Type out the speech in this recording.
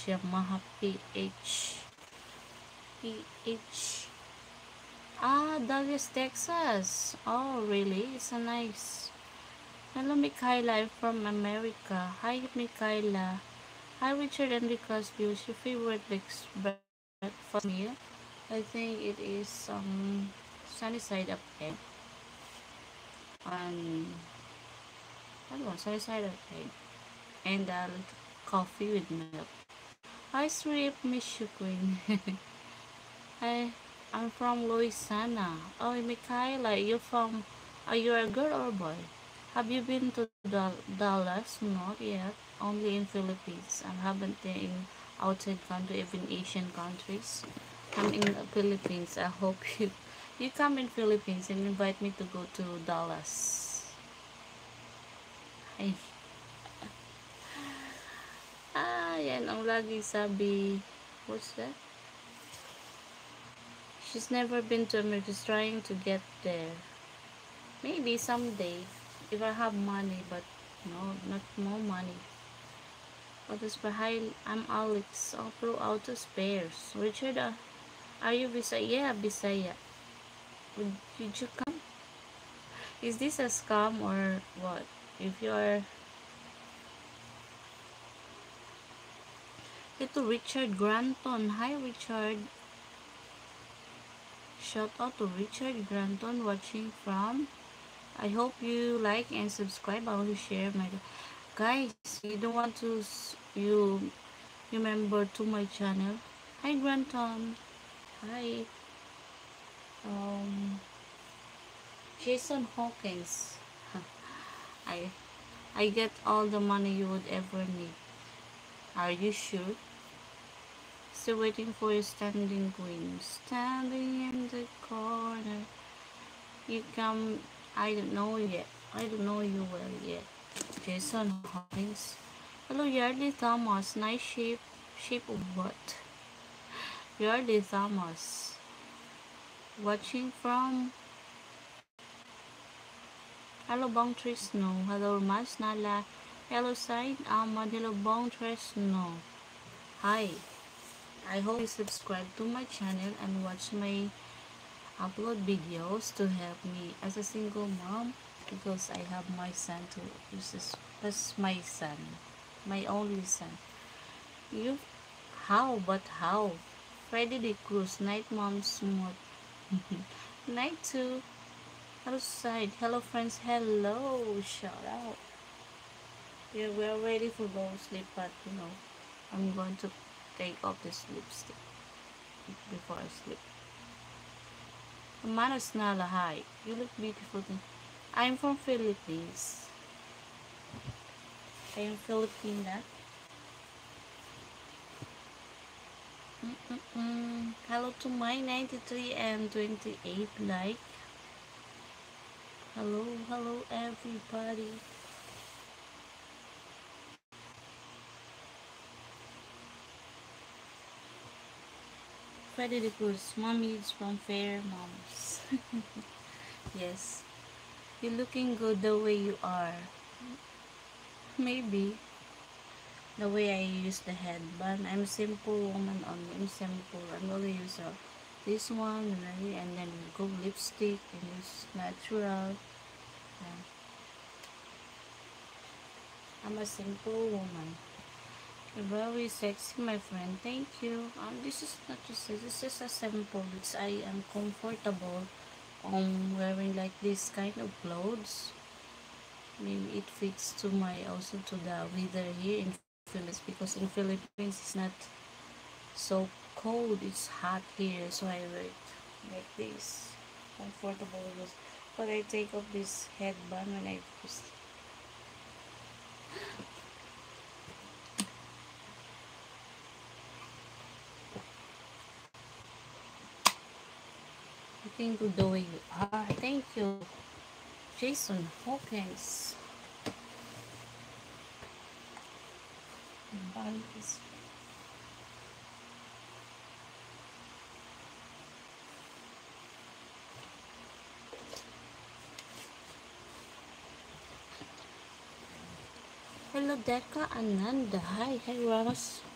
Yamaha PH. Ah, Dallas, Texas. Oh, really? It's a nice. Hello, Michaela. I'm from America. Hi, Michaela. Hi, Richard and Cosby. What's your favorite breakfast meal? I think it is sunny side up egg and I don't know, sunny side up egg and coffee with milk. Hi, Sweet Miss you, Queen. Hi, I'm from Louisiana. Oh, Michaela, you from? Are you a girl or a boy? Have you been to Dallas? Not yet. Only in Philippines. I haven't been in outside country, even Asian countries. I'm in the Philippines. I hope you come in Philippines and invite me to go to Dallas. Ay. Yan ang lagi sabi. What's that? She's never been to America. She's trying to get there. Maybe someday if I have money, but no, not more money. Autos behind. I'm Alex. Pro Auto Spares. Richard, are you Bisaya? Yeah, Bisaya. Would you come? Is this a scam or what? If you're to Richard Granton. Hi, Richard. Shout out to Richard Granton watching from. I hope you like and subscribe. I will share my guys. You don't want to you member to my channel. Hi, Granton. Hi. Um, Jason Hawkins. I I get all the money you would ever need. Are you sure? Still waiting for your standing queen. Standing in the corner. You come. I don't know yet. I don't know you well yet. Jason Hawkins. Hello, Yardley Thomas. Nice shape. Shape of what? Yardley Thomas. Watching from. Hello, Bong Trisno. Hello, Mas Nala. Hello, Side Ahmad. Hello, Bong Trisno. Hi. I hope you subscribe to my channel and watch my upload videos to help me as a single mom because I have my son to that's my son, my only son. You how? Freddy de Cruz, night mom smooth. Night two. Hello side. Hello friends. Hello. Shout out. Yeah, we're ready for go sleep, but I'm going to take off this lipstick before I sleep. Manos Nala, hi. You look beautiful. I'm from Philippines. I am Filipina. Hello to my 93 and 28 like. Hello everybody. Freddy the Cruz, mommy is from Fair Moms. Yes, you're looking good the way you are. Maybe the way I use the headband. I'm a simple woman only. I'm simple. I'm only use this one and then go lipstick and use natural. Yeah. I'm a simple woman. You're very sexy, my friend. Thank you. This is not just this is a simple. It's I am comfortable wearing like this kind of clothes. Maybe it fits to my also to the weather here in Philippines because in Philippines it's not so cold. It's hot here, so I wear it like this. Comfortable with this. But I take off this headband when I just looking good the way you are. Thank you, Jason Hawkins. Balance. Hello, Deka Ananda. Hi, Ross.